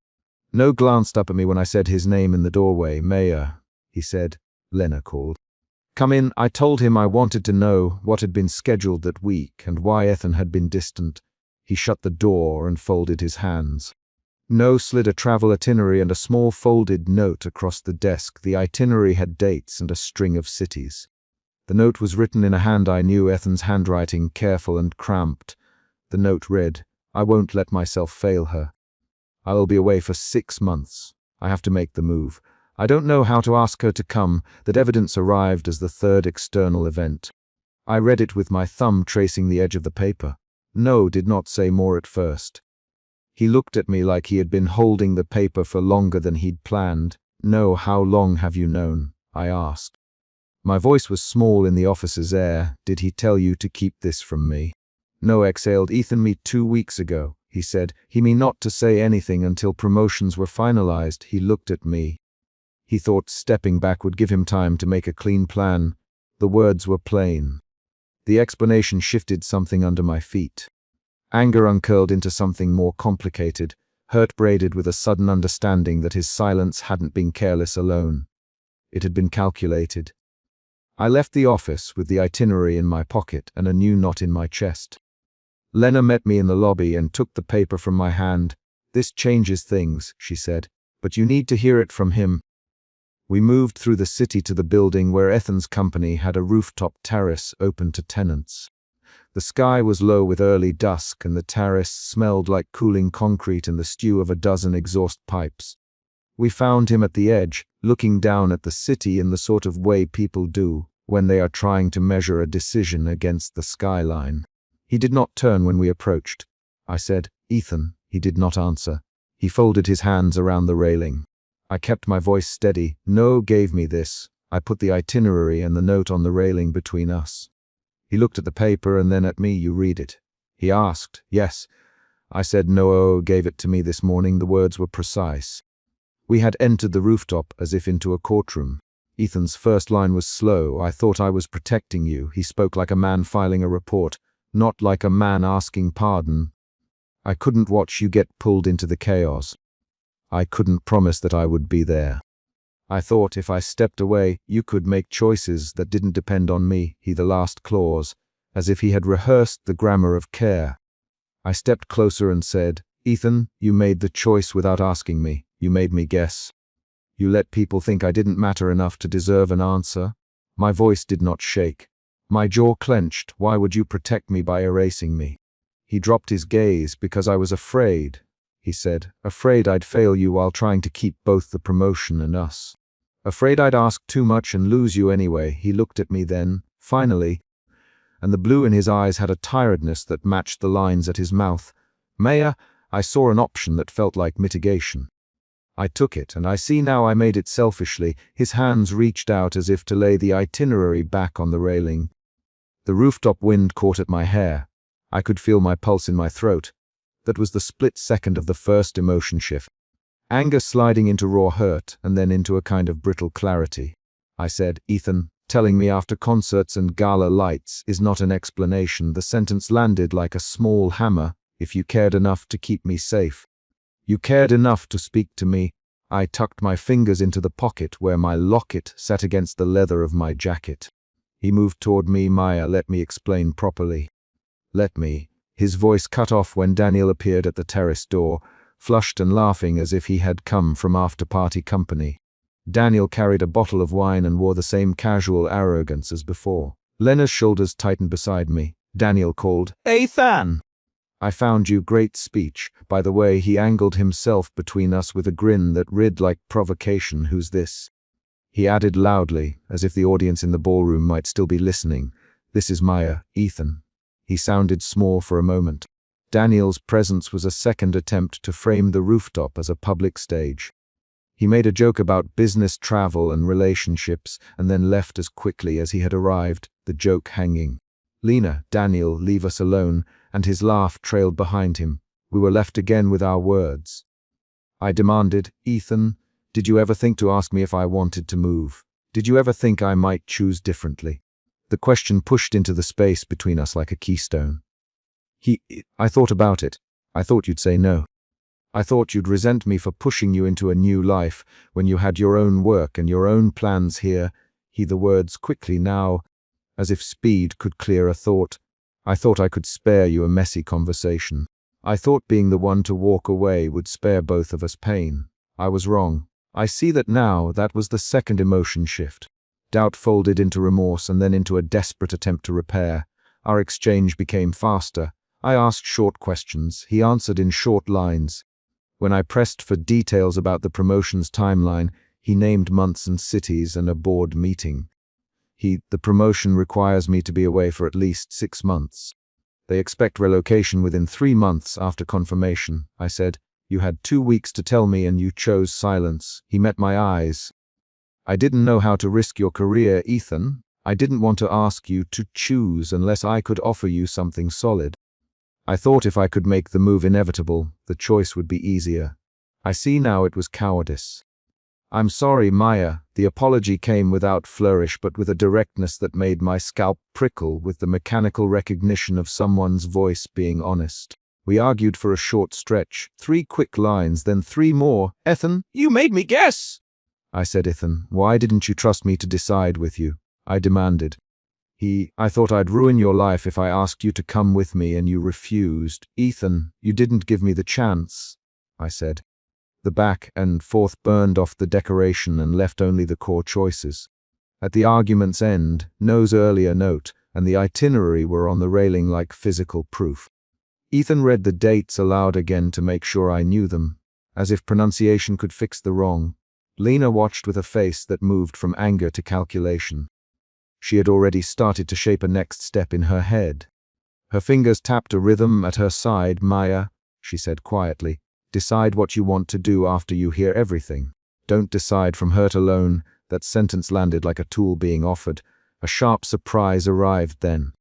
No glanced up at me when I said his name in the doorway. "Mayor," he said. Lena called. "Come in." I told him I wanted to know what had been scheduled that week and why Ethan had been distant. He shut the door and folded his hands. No slid a travel itinerary and a small folded note across the desk. The itinerary had dates and a string of cities. The note was written in a hand I knew, Ethan's handwriting, careful and cramped. The note read, "I won't let myself fail her. I will be away for 6 months. I have to make the move. I don't know how to ask her to come." That evidence arrived as the 3rd external event. I read it with my thumb tracing the edge of the paper. No did not say more at first. He looked at me like he had been holding the paper for longer than he'd planned. "No, how long have you known?" I asked. My voice was small in the officer's air. "Did he tell you to keep this from me?" No, exhaled Ethan. "Me 2 weeks ago," he said. "He me not to say anything until promotions were finalized." He looked at me. He thought stepping back would give him time to make a clean plan. The words were plain. The explanation shifted something under my feet. Anger uncurled into something more complicated, hurt braided with a sudden understanding that his silence hadn't been careless alone. It had been calculated. I left the office with the itinerary in my pocket and a new knot in my chest. Lena met me in the lobby and took the paper from my hand. "This changes things," she said, "but you need to hear it from him." We moved through the city to the building where Ethan's company had a rooftop terrace open to tenants. The sky was low with early dusk and the terrace smelled like cooling concrete and the stew of a dozen exhaust pipes. We found him at the edge, looking down at the city in the sort of way people do, when they are trying to measure a decision against the skyline. He did not turn when we approached. I said, "Ethan." He did not answer. He folded his hands around the railing. I kept my voice steady. "No gave me this." I put the itinerary and the note on the railing between us. He looked at the paper and then at me. "You read it?" He asked. "Yes." I said, "No gave it to me this morning." The words were precise. We had entered the rooftop as if into a courtroom. Ethan's first line was slow. "I thought I was protecting you." He spoke like a man filing a report, not like a man asking pardon. "I couldn't watch you get pulled into the chaos. I couldn't promise that I would be there. I thought if I stepped away, you could make choices that didn't depend on me." The last clause, as if he had rehearsed the grammar of care. I stepped closer and said, "Ethan, you made the choice without asking me. You made me guess. You let people think I didn't matter enough to deserve an answer." My voice did not shake. My jaw clenched. "Why would you protect me by erasing me?" He dropped his gaze. "Because I was afraid," he said. "Afraid I'd fail you while trying to keep both the promotion and us. Afraid I'd ask too much and lose you anyway." He looked at me then, finally, and the blue in his eyes had a tiredness that matched the lines at his mouth. "Maya," I saw an option that felt like mitigation. I took it, and I see now I made it selfishly. His hands reached out as if to lay the itinerary back on the railing. The rooftop wind caught at my hair. I could feel my pulse in my throat. That was the split second of the first emotion shift. Anger sliding into raw hurt, and then into a kind of brittle clarity. I said, "Ethan, telling me after concerts and gala lights is not an explanation." The sentence landed like a small hammer. "If you cared enough to keep me safe. You cared enough to speak to me." I tucked my fingers into the pocket where my locket sat against the leather of my jacket. He moved toward me. "Maya, let me explain properly." "Let me." His voice cut off when Daniel appeared at the terrace door, flushed and laughing as if he had come from after-party company. Daniel carried a bottle of wine and wore the same casual arrogance as before. Lena's shoulders tightened beside me. Daniel called, "Ethan!" "I found you great speech." By the way, he angled himself between us with a grin that read like provocation. "Who's this?" He added loudly, as if the audience in the ballroom might still be listening, "This is Maya, Ethan." He sounded small for a moment. Daniel's presence was a second attempt to frame the rooftop as a public stage. He made a joke about business travel and relationships, and then left as quickly as he had arrived, the joke hanging. "Lena, Daniel, leave us alone," and his laugh trailed behind him. We were left again with our words. I demanded, "Ethan, did you ever think to ask me if I wanted to move? Did you ever think I might choose differently?" The question pushed into the space between us like a keystone. "I thought about it. I thought you'd say no. I thought you'd resent me for pushing you into a new life when you had your own work and your own plans here." The words quickly now, as if speed could clear a thought. "I thought I could spare you a messy conversation. I thought being the one to walk away would spare both of us pain. I was wrong. I see that now." That was the second emotion shift. Doubt folded into remorse and then into a desperate attempt to repair. Our exchange became faster. I asked short questions. He answered in short lines. When I pressed for details about the promotion's timeline, he named months and cities and a board meeting. "The promotion requires me to be away for at least 6 months. They expect relocation within 3 months after confirmation." I said, "You had 2 weeks to tell me and you chose silence." He met my eyes. "I didn't know how to risk your career, Ethan. I didn't want to ask you to choose unless I could offer you something solid. I thought if I could make the move inevitable, the choice would be easier. I see now it was cowardice." "I'm sorry, Maya." The apology came without flourish but with a directness that made my scalp prickle with the mechanical recognition of someone's voice being honest. We argued for a short stretch, 3 quick lines, then 3 more. "Ethan, you made me guess!" I said, "Ethan, why didn't you trust me to decide with you?" I demanded. "I thought I'd ruin your life if I asked you to come with me and you refused." "Ethan, you didn't give me the chance," I said. The back and forth burned off the decoration and left only the core choices. At the argument's end, No's earlier note and the itinerary were on the railing like physical proof. Ethan read the dates aloud again to make sure I knew them, as if pronunciation could fix the wrong. Lena watched with a face that moved from anger to calculation. She had already started to shape a next step in her head. Her fingers tapped a rhythm at her side. "Maya," she said quietly, "decide what you want to do after you hear everything. Don't decide from hurt alone." That sentence landed like a tool being offered. A sharp surprise arrived then.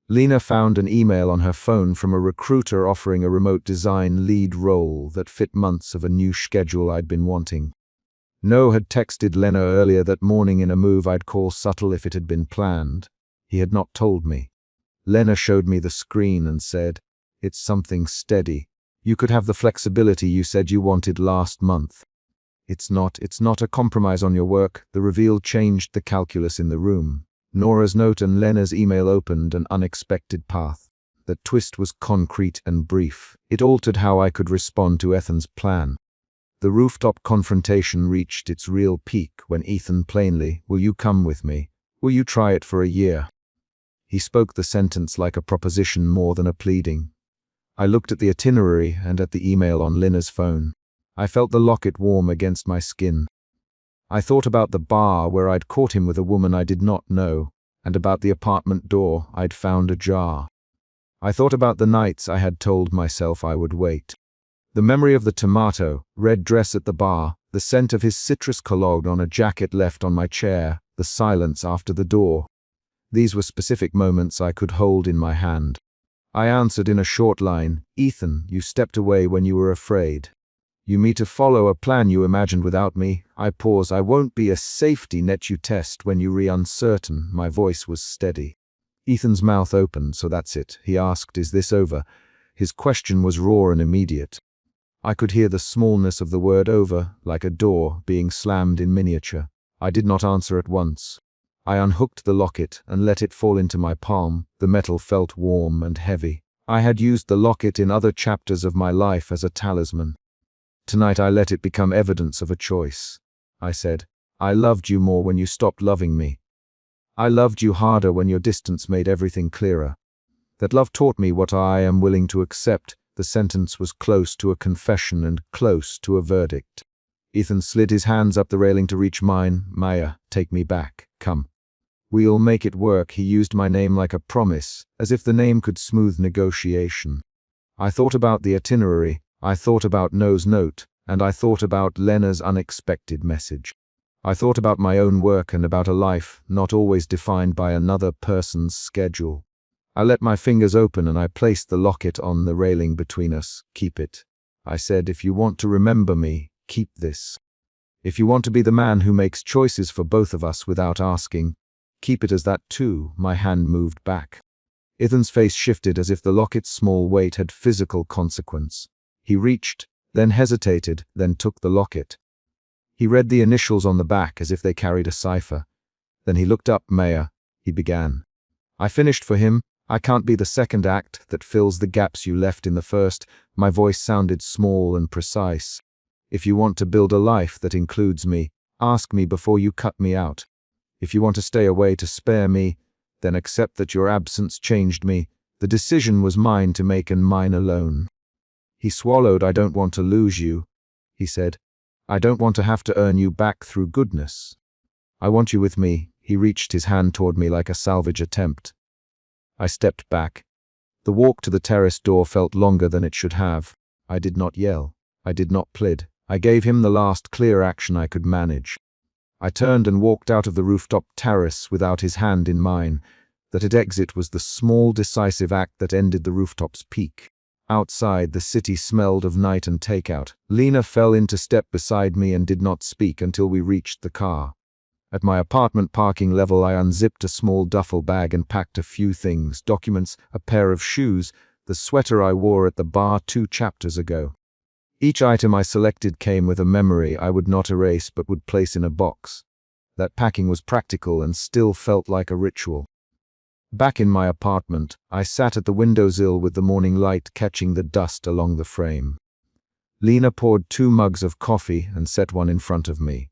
Lena found an email on her phone from a recruiter offering a remote design lead role that fit months of a new schedule I'd been wanting. No had texted Lena earlier that morning in a move I'd call subtle if it had been planned. He had not told me. Lena showed me the screen and said, "It's something steady. You could have the flexibility you said you wanted last month. It's not a compromise on your work." The reveal changed the calculus in the room. Nora's note and Lena's email opened an unexpected path. The twist was concrete and brief. It altered how I could respond to Ethan's plan. The rooftop confrontation reached its real peak when Ethan plainly, "Will you come with me? Will you try it for a year?" He spoke the sentence like a proposition more than a pleading. I looked at the itinerary and at the email on Lena's phone. I felt the locket warm against my skin. I thought about the bar where I'd caught him with a woman I did not know, and about the apartment door I'd found ajar. I thought about the nights I had told myself I would wait. The memory of the tomato, red dress at the bar, the scent of his citrus cologne on a jacket left on my chair, the silence after the door. These were specific moments I could hold in my hand. I answered in a short line, "Ethan, you stepped away when you were afraid. You me to follow a plan you imagined without me." I pause. "I won't be a safety net you test when you uncertain." My voice was steady. Ethan's mouth opened. "So that's it?" he asked. "Is this over?" His question was raw and immediate. I could hear the smallness of the word "over," like a door being slammed in miniature. I did not answer at once. I unhooked the locket and let it fall into my palm. The metal felt warm and heavy. I had used the locket in other chapters of my life as a talisman. Tonight I let it become evidence of a choice. I said, "I loved you more when you stopped loving me. I loved you harder when your distance made everything clearer. That love taught me what I am willing to accept." The sentence was close to a confession and close to a verdict. Ethan slid his hands up the railing to reach mine. "Maya, take me back. Come. We'll make it work." He used my name like a promise, as if the name could smooth negotiation. I thought about the itinerary, I thought about No's note, and I thought about Lena's unexpected message. I thought about my own work and about a life not always defined by another person's schedule. I let my fingers open and I placed the locket on the railing between us. "Keep it," I said. "If you want to remember me, keep this. If you want to be the man who makes choices for both of us without asking, keep it as that too." My hand moved back. Ethan's face shifted as if the locket's small weight had physical consequence. He reached, then hesitated, then took the locket. He read the initials on the back as if they carried a cipher. Then he looked up. "Maya," he began. "I finished for him. I can't be the second act that fills the gaps you left in the first." My voice sounded small and precise. "If you want to build a life that includes me, ask me before you cut me out. If you want to stay away to spare me, then accept that your absence changed me. The decision was mine to make and mine alone." He swallowed. "I don't want to lose you," he said. "I don't want to have to earn you back through goodness. I want you with me." He reached his hand toward me like a salvage attempt. I stepped back. The walk to the terrace door felt longer than it should have. I did not yell. I did not plead. I gave him the last clear action I could manage. I turned and walked out of the rooftop terrace without his hand in mine. That exit was the small, decisive act that ended the rooftop's peak. Outside, the city smelled of night and takeout. Lena fell into step beside me and did not speak until we reached the car. At my apartment parking level, I unzipped a small duffel bag and packed a few things: documents, a pair of shoes, the sweater I wore at the bar 2 chapters ago. Each item I selected came with a memory I would not erase but would place in a box. That packing was practical and still felt like a ritual. Back in my apartment, I sat at the windowsill with the morning light catching the dust along the frame. Lena poured 2 mugs of coffee and set one in front of me.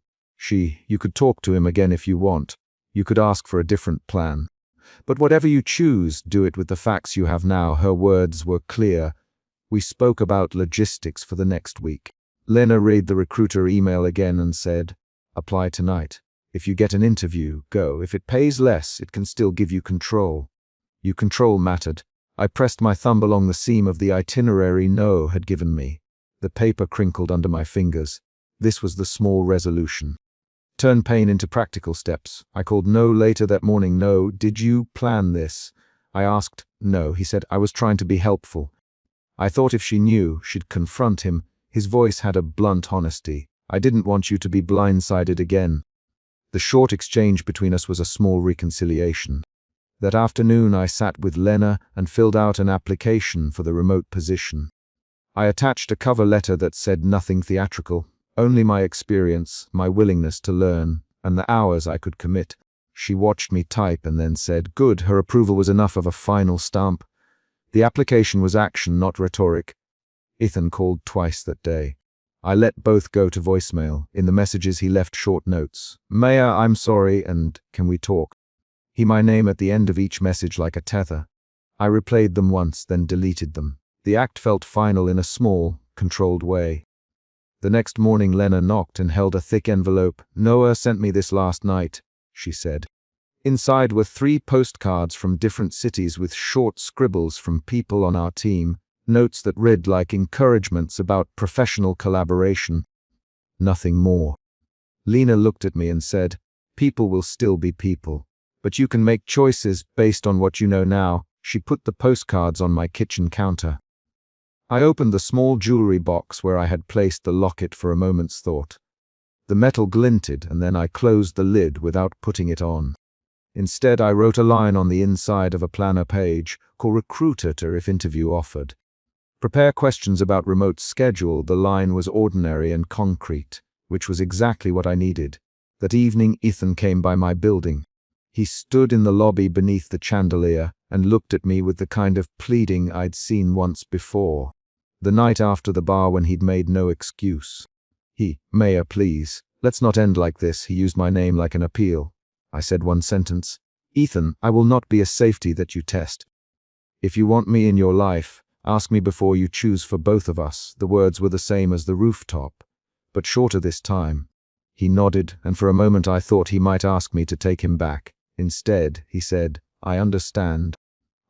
"You could talk to him again if you want. You could ask for a different plan. But whatever you choose, do it with the facts you have now." Her words were clear. We spoke about logistics for the next week. Lena read the recruiter email again and said, "Apply tonight. If you get an interview, go. If it pays less, it can still give you control. Control mattered. I pressed my thumb along the seam of the itinerary No had given me. The paper crinkled under my fingers. This was the small resolution. Turn pain into practical steps. I called No later that morning. No, did you plan this? I asked. No, he said. I was trying to be helpful. I thought if she knew, she'd confront him. His voice had a blunt honesty. I didn't want you to be blindsided again. The short exchange between us was a small reconciliation. That afternoon I sat with Lena and filled out an application for the remote position. I attached a cover letter that said nothing theatrical, only my experience, my willingness to learn, and the hours I could commit. She watched me type and then said, "Good." Her approval was enough of a final stamp. The application was action, not rhetoric. Ethan called twice that day. I let both go to voicemail. In the messages he left short notes. "Maya, I'm sorry," and "Can we talk?" My name at the end of each message like a tether. I replayed them once, then deleted them. The act felt final in a small, controlled way. The next morning Lena knocked and held a thick envelope. "Noah sent me this last night," she said. Inside were 3 postcards from different cities with short scribbles from people on our team, notes that read like encouragements about professional collaboration. Nothing more. Lena looked at me and said, "People will still be people. But you can make choices based on what you know now." She put the postcards on my kitchen counter. I opened the small jewelry box where I had placed the locket for a moment's thought. The metal glinted, and then I closed the lid without putting it on. Instead, I wrote a line on the inside of a planner page, "Call recruiter if interview offered." Prepare questions about remote schedule. The line was ordinary and concrete, which was exactly what I needed. That evening, Ethan came by my building. He stood in the lobby beneath the chandelier and looked at me with the kind of pleading I'd seen once before. The night after the bar when he'd made no excuse. "Maya, please, let's not end like this." He used my name like an appeal. I said one sentence. "Ethan, I will not be a safety that you test. If you want me in your life, ask me before you choose for both of us." The words were the same as the rooftop, but shorter this time. He nodded, and for a moment I thought he might ask me to take him back. Instead, he said, "I understand."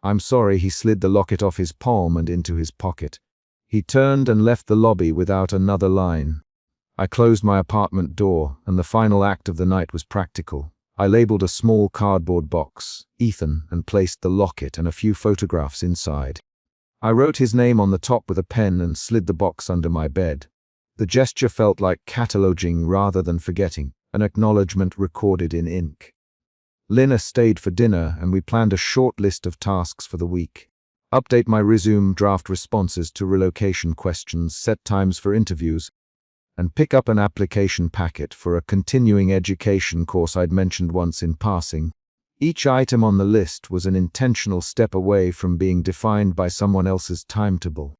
"I'm sorry." He slid the locket off his palm and into his pocket. He turned and left the lobby without another line. I closed my apartment door, and the final act of the night was practical. I labeled a small cardboard box, "Ethan," and placed the locket and a few photographs inside. I wrote his name on the top with a pen and slid the box under my bed. The gesture felt like cataloging rather than forgetting, an acknowledgement recorded in ink. Lena stayed for dinner, and we planned a short list of tasks for the week. Update my resume, draft responses to relocation questions, set times for interviews, and pick up an application packet for a continuing education course I'd mentioned once in passing. Each item on the list was an intentional step away from being defined by someone else's timetable.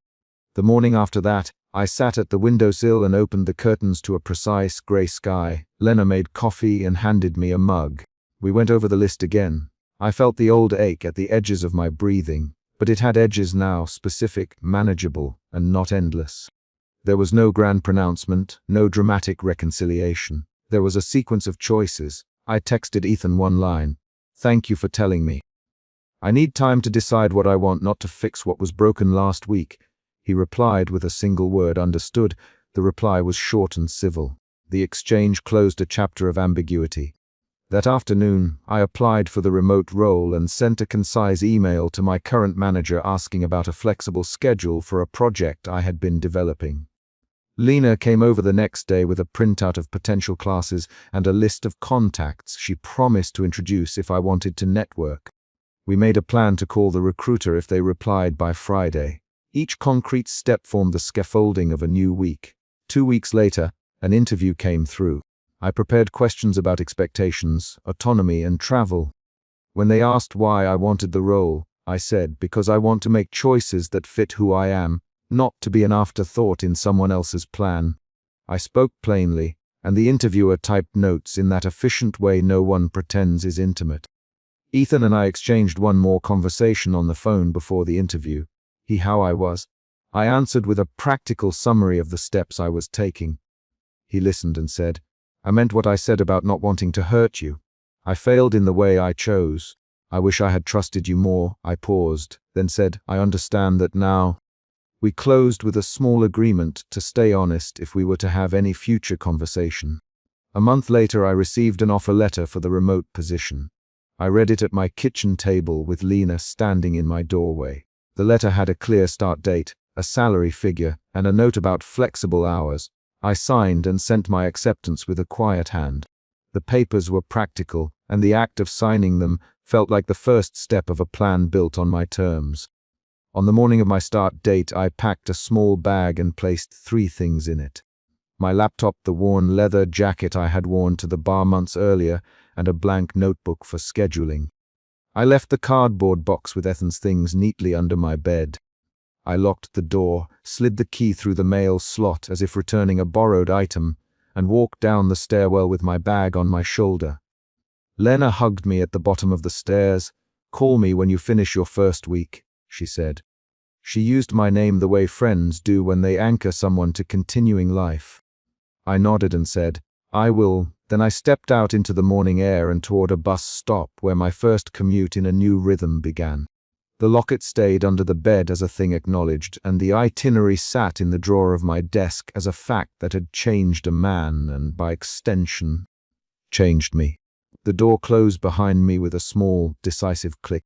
The morning after that, I sat at the windowsill and opened the curtains to a precise gray sky. Lena made coffee and handed me a mug. We went over the list again. I felt the old ache at the edges of my breathing, but it had edges now, specific, manageable, and not endless. There was no grand pronouncement, no dramatic reconciliation. There was a sequence of choices. I texted Ethan one line. "Thank you for telling me. I need time to decide what I want, not to fix what was broken last week." He replied with a single word, "Understood." The reply was short and civil. The exchange closed a chapter of ambiguity. That afternoon, I applied for the remote role and sent a concise email to my current manager asking about a flexible schedule for a project I had been developing. Lena came over the next day with a printout of potential classes and a list of contacts she promised to introduce if I wanted to network. We made a plan to call the recruiter if they replied by Friday. Each concrete step formed the scaffolding of a new week. 2 weeks later, an interview came through. I prepared questions about expectations, autonomy, and travel. When they asked why I wanted the role, I said, "Because I want to make choices that fit who I am, not to be an afterthought in someone else's plan." I spoke plainly, and the interviewer typed notes in that efficient way no one pretends is intimate. Ethan and I exchanged one more conversation on the phone before the interview. How I was. I answered with a practical summary of the steps I was taking. He listened and said, I meant what I said about not wanting to hurt you. I failed in the way I chose. I wish I had trusted you more." I paused, then said, "I understand that now." We closed with a small agreement to stay honest if we were to have any future conversation. A month later, I received an offer letter for the remote position. I read it at my kitchen table with Lena standing in my doorway. The letter had a clear start date, a salary figure, and a note about flexible hours. I signed and sent my acceptance with a quiet hand. The papers were practical, and the act of signing them felt like the first step of a plan built on my terms. On the morning of my start date, I packed a small bag and placed 3 things in it: my laptop, the worn leather jacket I had worn to the bar months earlier, and a blank notebook for scheduling. I left the cardboard box with Ethan's things neatly under my bed. I locked the door, slid the key through the mail slot as if returning a borrowed item, and walked down the stairwell with my bag on my shoulder. Lena hugged me at the bottom of the stairs. "Call me when you finish your first week," she said. She used my name the way friends do when they anchor someone to continuing life. I nodded and said, "I will." Then I stepped out into the morning air and toward a bus stop where my first commute in a new rhythm began. The locket stayed under the bed as a thing acknowledged, and the itinerary sat in the drawer of my desk as a fact that had changed a man and, by extension, changed me. The door closed behind me with a small, decisive click.